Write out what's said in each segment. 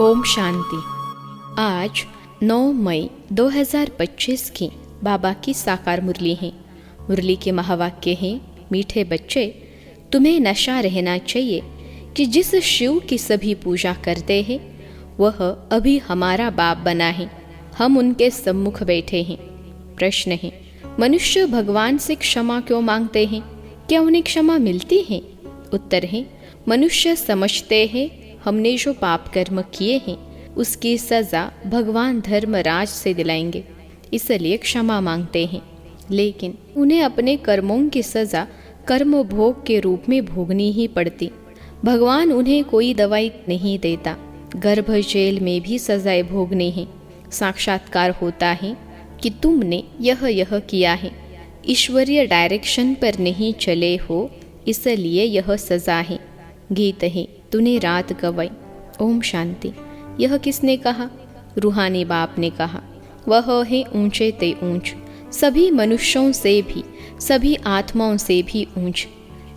ओम शांति। आज 9 मई 2025 की बाबा की साकार मुरली है। मुरली के महावाक्य हैं, मीठे बच्चे, तुम्हें नशा रहना चाहिए कि जिस शिव की सभी पूजा करते हैं वह अभी हमारा बाप बना है। हम उनके सम्मुख बैठे हैं। प्रश्न है, मनुष्य भगवान से क्षमा क्यों मांगते हैं? क्या उन्हें क्षमा मिलती है? उत्तर है, मनुष्य समझते हैं हमने जो पाप कर्म किए हैं उसकी सजा भगवान धर्मराज से दिलाएंगे, इसलिए क्षमा मांगते हैं। लेकिन उन्हें अपने कर्मों की सजा कर्म भोग के रूप में भोगनी ही पड़ती। भगवान उन्हें कोई दवाई नहीं देता। गर्भ जेल में भी सजाएं भोगनी है। साक्षात्कार होता है कि तुमने यह किया है, ईश्वरीय डायरेक्शन पर नहीं चले हो, इसलिए यह सजा है। गीत है, तूने रात गवाई। ओम शांति। यह किसने कहा? रूहानी बाप ने कहा। वह है ऊंचे ते ऊंच, सभी मनुष्यों से भी, सभी आत्माओं से भी ऊंच।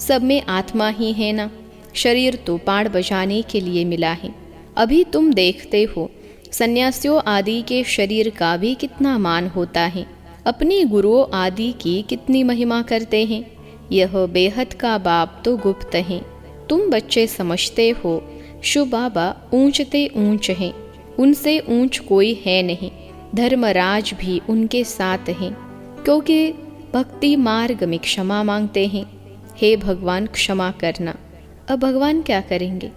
सब में आत्मा ही है ना। शरीर तो पाड़ बजाने के लिए मिला है। अभी तुम देखते हो सन्यासियों आदि के शरीर का भी कितना मान होता है। अपने गुरुओं आदि की कितनी महिमा करते हैं। यह बेहद का बाप तो गुप्त है। तुम बच्चे समझते हो शिव बाबा ऊंचते ऊंच हैं, उनसे ऊंच कोई है नहीं। धर्मराज भी उनके साथ हैं, क्योंकि भक्ति मार्ग में क्षमा मांगते हैं। हे भगवान, क्षमा करना। अब भगवान क्या करेंगे?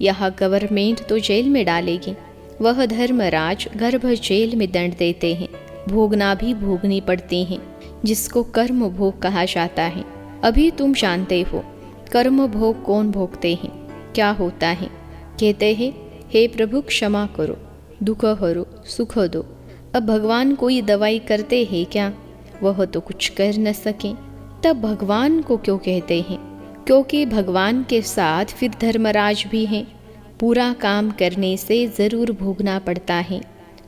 यह गवर्नमेंट तो जेल में डालेगी, वह धर्मराज गर्भ जेल में दंड देते हैं। भोगना भी भोगनी पड़ती हैं, जिसको कर्म भोग कहा जाता है। अभी तुम जानते हो कर्म भोग कौन भोगते हैं, क्या होता है। कहते हैं, हे प्रभु क्षमा करो, दुख हरो, सुख दो। अब भगवान कोई दवाई करते हैं क्या? वह तो कुछ कर न सके, तब भगवान को क्यों कहते हैं? क्योंकि भगवान के साथ फिर धर्मराज भी हैं। पूरा काम करने से जरूर भोगना पड़ता है।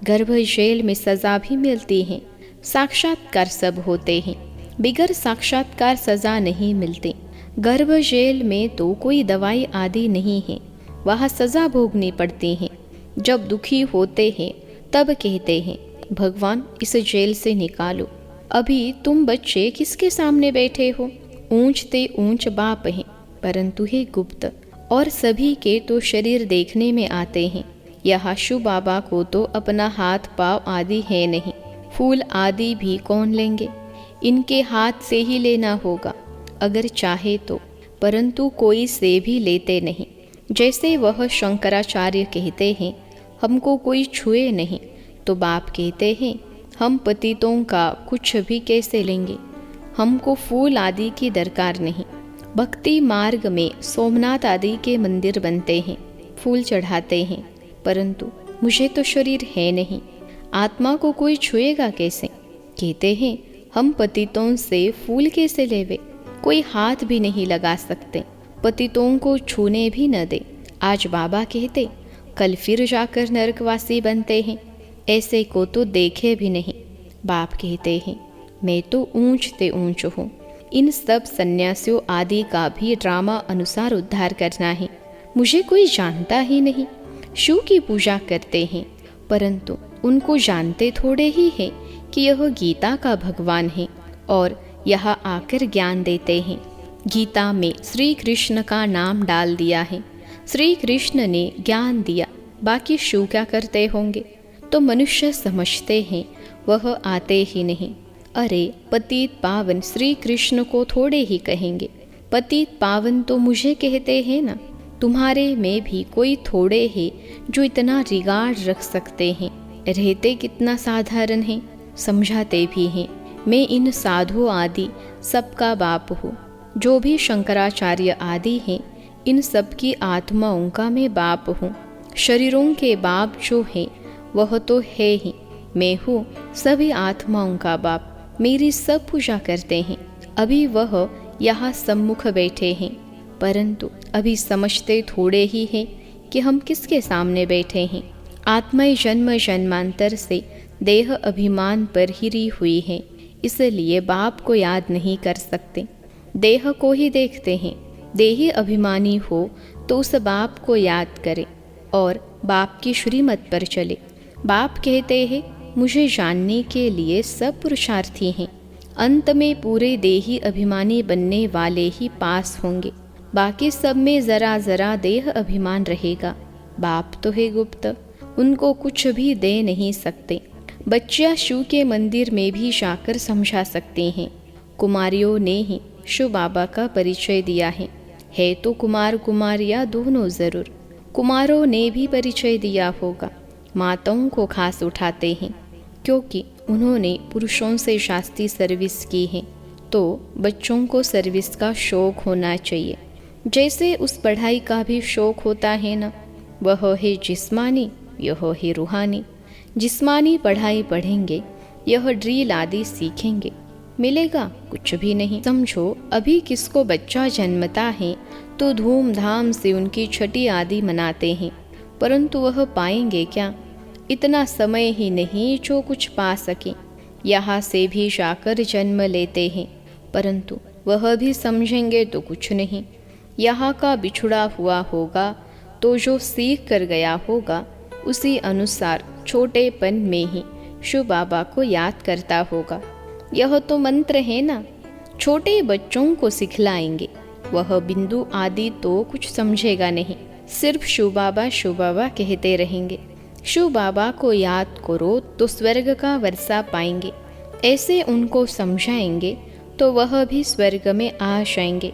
गर्भ जेल में सजा भी मिलती है। साक्षात्कार सब होते हैं, बिगर साक्षात्कार सजा नहीं मिलती। गर्भ जेल में तो कोई दवाई आदि नहीं है, वहाँ सजा भोगनी पड़ती है। जब दुखी होते हैं तब कहते हैं, भगवान इस जेल से निकालो। अभी तुम बच्चे किसके सामने बैठे हो? ऊंचते ऊंच बाप हैं, परंतु है गुप्त, और सभी के तो शरीर देखने में आते हैं। यहाँ शिव बाबा को तो अपना हाथ पाँव आदि है नहीं, फूल आदि भी कौन लेंगे? इनके हाथ से ही लेना होगा अगर चाहे तो, परंतु कोई से भी लेते नहीं। जैसे वह शंकराचार्य कहते हैं, हमको कोई छुए नहीं, तो बाप कहते हैं, हम पतितों का कुछ भी कैसे लेंगे? हमको फूल आदि की दरकार नहीं। भक्ति मार्ग में सोमनाथ आदि के मंदिर बनते हैं, फूल चढ़ाते हैं, परंतु मुझे तो शरीर है नहीं, आत्मा को कोई छुएगा कैसे? कहते हैं, हम पतितों से फूल कैसे लेवे? कोई हाथ भी नहीं लगा सकते, पतितों को छूने भी न दे। आज बाबा कहते, कल फिर जाकर नरकवासी बनते हैं। ऐसे को तो देखे भी नहीं। बाप कहते हैं, मैं तो ऊंचते ऊंच हूँ। इन सब सन्यासियों आदि का भी ड्रामा अनुसार उद्धार करना है। मुझे कोई जानता ही नहीं। शिव की पूजा करते हैं, परंतु उनको जानते थोड़े ही है कि यह गीता का भगवान है और यहाँ आकर ज्ञान देते हैं। गीता में श्री कृष्ण का नाम डाल दिया है। श्री कृष्ण ने ज्ञान दिया, बाकी शिव क्या करते होंगे? तो मनुष्य समझते हैं वह आते ही नहीं। अरे पतित पावन श्री कृष्ण को थोड़े ही कहेंगे, पतित पावन तो मुझे कहते हैं ना। तुम्हारे में भी कोई थोड़े हैं जो इतना रिगार्ड रख सकते हैं। रहते कितना साधारण है, समझाते भी हैं। मैं इन साधु आदि सबका बाप हूँ। जो भी शंकराचार्य आदि हैं, इन सब की आत्माओं का मैं बाप हूँ। शरीरों के बाप जो है वह तो है ही, मैं हूँ सभी आत्माओं का बाप। मेरी सब पूजा करते हैं। अभी वह यहाँ सम्मुख बैठे हैं, परंतु अभी समझते थोड़े ही हैं कि हम किसके सामने बैठे हैं। आत्माएं जन्म जन्मांतर से देह अभिमान पर हिरी हुई है, इसलिए बाप को याद नहीं कर सकते। देह को ही देखते हैं। देही अभिमानी हो तो उस बाप को याद करें और बाप की श्रीमत पर चले। बाप कहते हैं मुझे जानने के लिए सब पुरुषार्थी हैं, अंत में पूरे देही अभिमानी बनने वाले ही पास होंगे, बाकी सब में ज़रा ज़रा देह अभिमान रहेगा। बाप तो है गुप्त, उनको कुछ भी दे नहीं सकते। बच्चियाँ शिव के मंदिर में भी जाकर समझा सकते हैं। कुमारियों ने ही शिव बाबा का परिचय दिया है तो कुमार कुमारियाँ दोनों ज़रूर। कुमारों ने भी परिचय दिया होगा। माताओं को खास उठाते हैं क्योंकि उन्होंने पुरुषों से शास्त्रीय सर्विस की है, तो बच्चों को सर्विस का शौक होना चाहिए, जैसे उस पढ़ाई का भी शौक होता है ना। वह है जिस्मानी, यह है रूहानी। जिस्मानी पढ़ाई पढ़ेंगे, यह ड्रिल आदि सीखेंगे, मिलेगा कुछ भी नहीं। समझो अभी किसको बच्चा जन्मता है तो धूमधाम से उनकी छठी आदि मनाते हैं, परंतु वह पाएंगे क्या? इतना समय ही नहीं जो कुछ पा सके। यहाँ से भी जाकर जन्म लेते हैं, परंतु वह भी समझेंगे तो कुछ नहीं। यहाँ का बिछुड़ा हुआ होगा तो जो सीख कर गया होगा उसी अनुसार छोटेपन में ही शिव बाबा को याद करता होगा। यह तो मंत्र है ना, छोटे बच्चों को सिखलाएंगे। वह बिंदु आदि तो कुछ समझेगा नहीं, सिर्फ शिव बाबा कहते रहेंगे। शिव बाबा को याद करो तो स्वर्ग का वर्षा पाएंगे। ऐसे उनको समझाएंगे तो वह भी स्वर्ग में आ जाएंगे,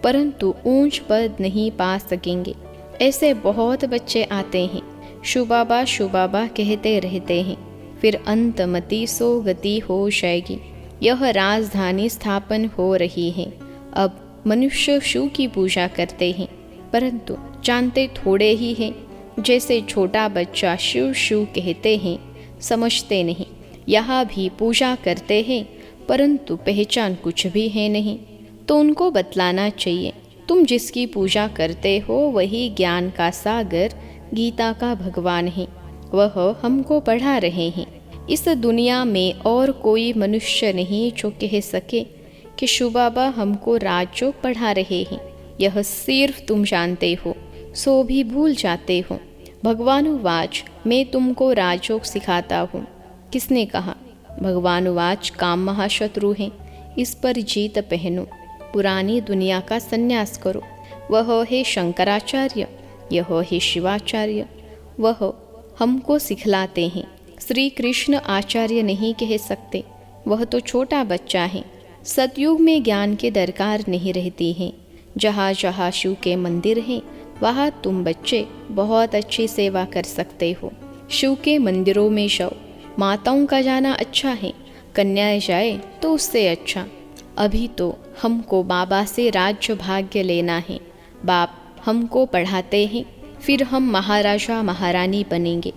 परंतु ऊंच पद नहीं पा सकेंगे। ऐसे बहुत बच्चे आते हैं, शिव बाबा कहते रहते हैं, फिर अंतमति सो गति हो जाएगी। यह राजधानी स्थापन हो रही है। अब मनुष्य शिव की पूजा करते हैं, परंतु जानते थोड़े ही हैं। जैसे छोटा बच्चा शिव शिव कहते हैं, समझते नहीं। यहाँ भी पूजा करते हैं, परंतु पहचान कुछ भी है नहीं, तो उनको बतलाना चाहिए। तुम जिसकी पूजा करते हो वही ज्ञान का सागर, गीता का भगवान है। वह हमको पढ़ा रहे हैं। इस दुनिया में और कोई मनुष्य नहीं जो कह सके कि शिव बाबा हमको राजयोग पढ़ा रहे हैं। यह सिर्फ तुम जानते हो, सो भी भूल जाते हो। भगवानुवाच मैं तुमको राजयोग सिखाता हूँ। किसने कहा? भगवानुवाच काम महाशत्रु है, इस पर जीत पहनो, पुरानी दुनिया का संन्यास करो। वह है शंकराचार्य, यह है शिवाचार्य। वह हमको सिखलाते हैं। श्री कृष्ण आचार्य नहीं कह सकते, वह तो छोटा बच्चा है। सतयुग में ज्ञान के दरकार नहीं रहती है। जहाँ जहाँ शिव के मंदिर हैं वहाँ तुम बच्चे बहुत अच्छी सेवा कर सकते हो। शिव के मंदिरों में जाओ। माताओं का जाना अच्छा है, कन्याएं जाए तो उससे अच्छा। अभी तो हमको बाबा से राज्य भाग्य लेना है। बाप हमको पढ़ाते हैं, फिर हम महाराजा महारानी बनेंगे।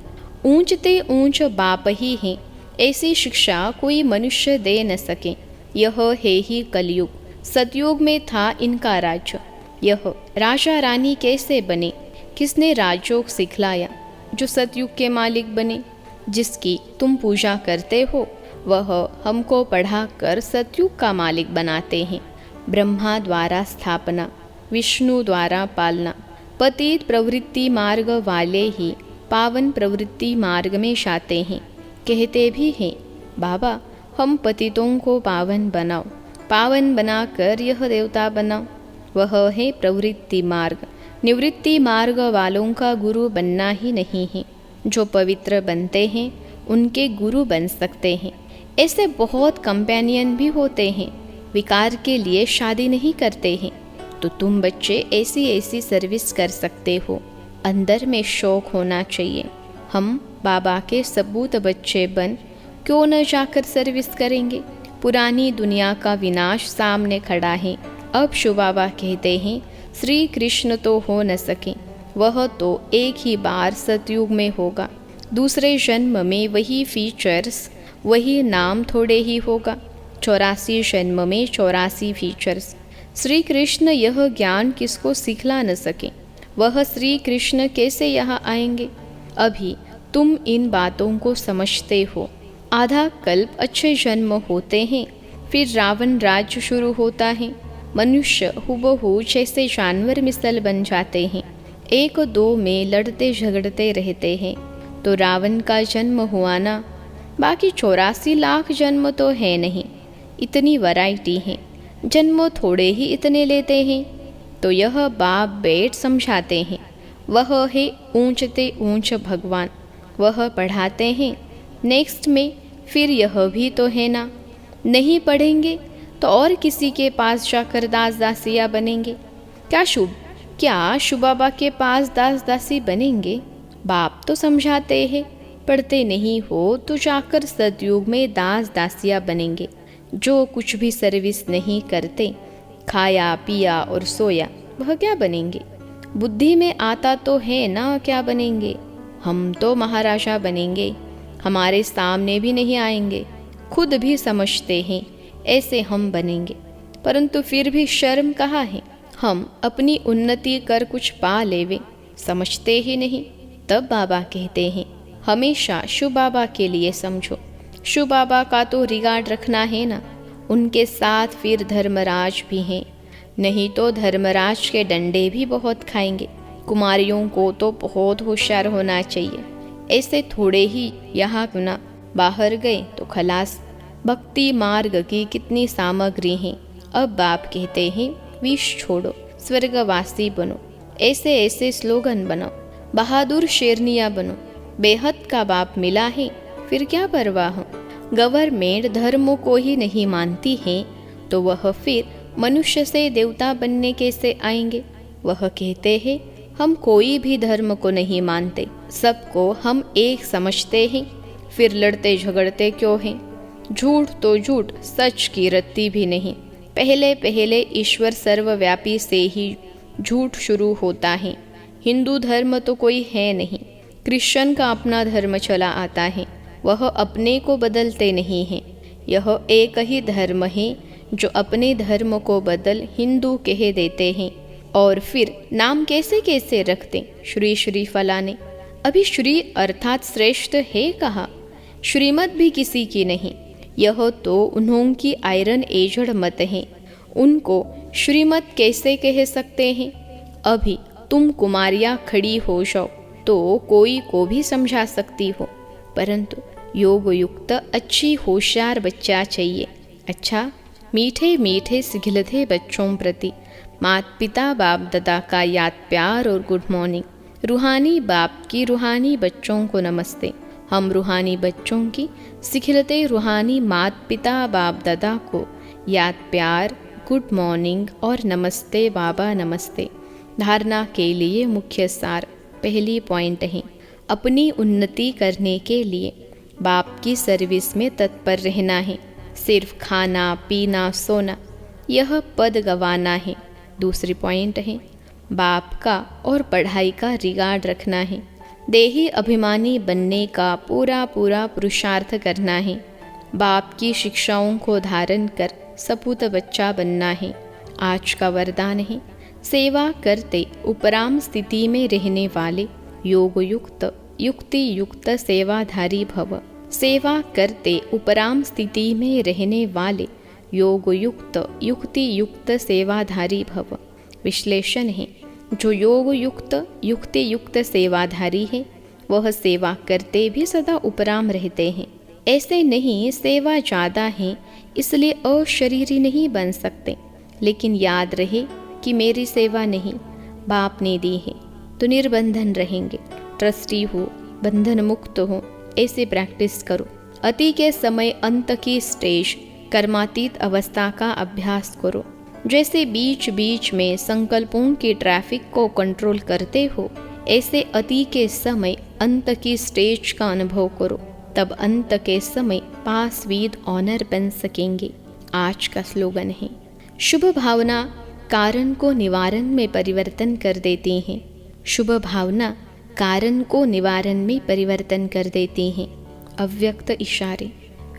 ऊंचते ऊंच बाप ही हैं, ऐसी शिक्षा कोई मनुष्य दे न सके। यह है ही कलयुग। सतयुग में था इनका राज्य। यह राजा रानी कैसे बने? किसने राजयोग सिखलाया? जो सतयुग के मालिक बने। जिसकी तुम पूजा करते हो वह हमको पढ़ाकर सतयुग का मालिक बनाते हैं। ब्रह्मा द्वारा स्थापना, विष्णु द्वारा पालना। पतित प्रवृत्ति मार्ग वाले ही पावन प्रवृत्ति मार्ग में जाते हैं। कहते भी हैं बाबा हम पतितों को पावन बनाओ, पावन बनाकर यह देवता बनाओ। वह है प्रवृत्ति मार्ग। निवृत्ति मार्ग वालों का गुरु बनना ही नहीं है। जो पवित्र बनते हैं उनके गुरु बन सकते हैं। ऐसे बहुत कंपेनियन भी होते हैं, विकार के लिए शादी नहीं करते हैं। तो तुम बच्चे ऐसी ऐसी सर्विस कर सकते हो। अंदर में शौक होना चाहिए। हम बाबा के सबूत बच्चे बन क्यों न जाकर सर्विस करेंगे? पुरानी दुनिया का विनाश सामने खड़ा है। अब शिव बाबा कहते हैं श्री कृष्ण तो हो न सके, वह तो एक ही बार सतयुग में होगा। दूसरे जन्म में वही फीचर्स, वही नाम थोड़े ही होगा। 84 जन्म में 84 फीचर्स। श्री कृष्ण यह ज्ञान किसको सिखला न सके? वह श्री कृष्ण कैसे यहाँ आएंगे? अभी तुम इन बातों को समझते हो। आधा कल्प अच्छे जन्म होते हैं, फिर रावण राज्य शुरू होता है। मनुष्य हुबहू जैसे जानवर मिसल बन जाते हैं। एक दो में लड़ते झगड़ते रहते हैं। तो रावण का जन्म हुआ ना, बाकी 84 लाख जन्म तो है नहीं। इतनी वैरायटी है, जन्म थोड़े ही इतने लेते हैं। तो यह बाप बेट समझाते हैं, वह है ऊंचते ऊंच भगवान, वह पढ़ाते हैं। नेक्स्ट में फिर यह भी तो है ना, नहीं पढ़ेंगे तो और किसी के पास जाकर दास दासिया बनेंगे। क्या शुभ बाबा के पास दास दासी बनेंगे? बाप तो समझाते हैं, पढ़ते नहीं हो तो जाकर सतयुग में दास दासिया बनेंगे। जो कुछ भी सर्विस नहीं करते, खाया पिया और सोया, वह क्या बनेंगे? बुद्धि में आता तो है ना क्या बनेंगे। हम तो महाराजा बनेंगे, हमारे सामने भी नहीं आएंगे, खुद भी समझते हैं ऐसे हम बनेंगे। परंतु फिर भी शर्म कहाँ है, हम अपनी उन्नति कर कुछ पा लेवे, समझते ही नहीं। तब बाबा कहते हैं, हमेशा शिव बाबा के लिए समझो। शिव बाबा का तो रिगार्ड रखना है ना, उनके साथ फिर धर्मराज भी हैं, नहीं तो धर्मराज के डंडे भी बहुत खाएंगे। कुमारियों को तो बहुत होशियार होना चाहिए, ऐसे थोड़े ही यहाँ गुना, बाहर गए तो खलास। भक्ति मार्ग की कितनी सामग्री है। अब बाप कहते हैं, विष छोड़ो, स्वर्गवासी बनो, ऐसे ऐसे स्लोगन बनाओ, बहादुर शेरनिया बनो। बेहद का बाप मिला है, फिर क्या परवाह। गवर्नमेंट धर्मों को ही नहीं मानती है तो वह फिर मनुष्य से देवता बनने कैसे आएंगे। वह कहते हैं, हम कोई भी धर्म को नहीं मानते, सबको हम एक समझते हैं, फिर लड़ते झगड़ते क्यों हैं। झूठ तो झूठ, सच की रत्ती भी नहीं। पहले पहले ईश्वर सर्वव्यापी से ही झूठ शुरू होता है। हिंदू धर्म तो कोई है नहीं, क्रिश्चियन का अपना धर्म चला आता है, वह अपने को बदलते नहीं हैं। यह एक ही धर्म है जो अपने धर्म को बदल हिंदू कह देते हैं, और फिर नाम कैसे कैसे रखते, श्री श्री फलाने। अभी श्री अर्थात श्रेष्ठ है कहा, श्रीमत भी किसी की नहीं। यह तो उन्हों की आयरन एजड मत है, उनको श्रीमत कैसे कह सकते हैं। अभी तुम कुमारियाँ खड़ी हो जाओ तो कोई को भी समझा सकती हो, परंतु योग युक्त अच्छी होशियार बच्चा चाहिए। अच्छा, मीठे मीठे सिखिलते बच्चों प्रति माता पिता बाप दादा का याद प्यार और गुड मॉर्निंग। रूहानी बाप की रूहानी बच्चों को नमस्ते। हम रूहानी बच्चों की सिखिलते रूहानी माता पिता बाप दादा को याद प्यार, गुड मॉर्निंग और नमस्ते बाबा नमस्ते। धारणा के लिए मुख्य सार, पहली पॉइंट है, अपनी उन्नति करने के लिए बाप की सर्विस में तत्पर रहना है। सिर्फ खाना पीना सोना यह पद गंवाना है। दूसरी पॉइंट है, बाप का और पढ़ाई का रिगार्ड रखना है। देही अभिमानी बनने का पूरा पूरा पुरुषार्थ करना है। बाप की शिक्षाओं को धारण कर सपूत बच्चा बनना है। आज का वरदान है, सेवा करते उपराम स्थिति में रहने वाले योग युक्त युक्ति युक्त सेवाधारी भव। सेवा करते उपराम स्थिति में रहने वाले योग युक्त युक्ति युक्त सेवाधारी भव। विश्लेषण है, जो योग युक्त युक्ति युक्त सेवाधारी है वह सेवा करते भी सदा उपराम रहते हैं। ऐसे नहीं सेवा ज़्यादा है इसलिए अशरीरी नहीं बन सकते, लेकिन याद रहे कि मेरी सेवा नहीं, बाप ने दी है तो निर्बंधन रहेंगे। ट्रस्टी हो, बंधन मुक्त हो, ऐसे प्रैक्टिस करो। अति के समय अंत की स्टेज कर्मातीत अवस्था का अभ्यास करो। जैसे बीच बीच में संकल्पों की ट्रैफिक को कंट्रोल करते हो, ऐसे अति के समय अंत की स्टेज का अनुभव करो, तब अंत के समय पास विद ऑनर बन सकेंगे। आज का स्लोगन है, शुभ भावना कारण को निवारण में परिवर्तन कर देती हैं। शुभ भावना कारण को निवारण में परिवर्तन कर देती हैं। अव्यक्त इशारे,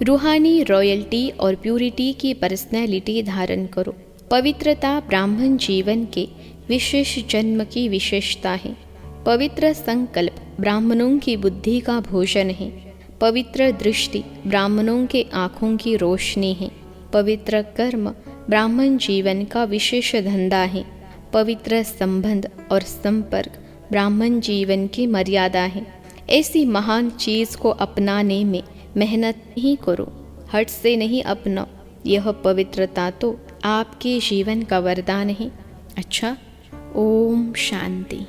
रूहानी रॉयल्टी और प्यूरिटी की पर्सनैलिटी धारण करो। पवित्रता ब्राह्मण जीवन के विशेष जन्म की विशेषता है। पवित्र संकल्प ब्राह्मणों की बुद्धि का भोजन है। पवित्र दृष्टि ब्राह्मणों के आँखों की रोशनी है। पवित्र कर्म ब्राह्मण जीवन का विशेष धंधा है। पवित्र संबंध और संपर्क ब्राह्मण जीवन की मर्यादा है। ऐसी महान चीज़ को अपनाने में मेहनत नहीं करो, हट से नहीं अपनाओ। यह पवित्रता तो आपके जीवन का वरदान है। अच्छा, ओम शांति।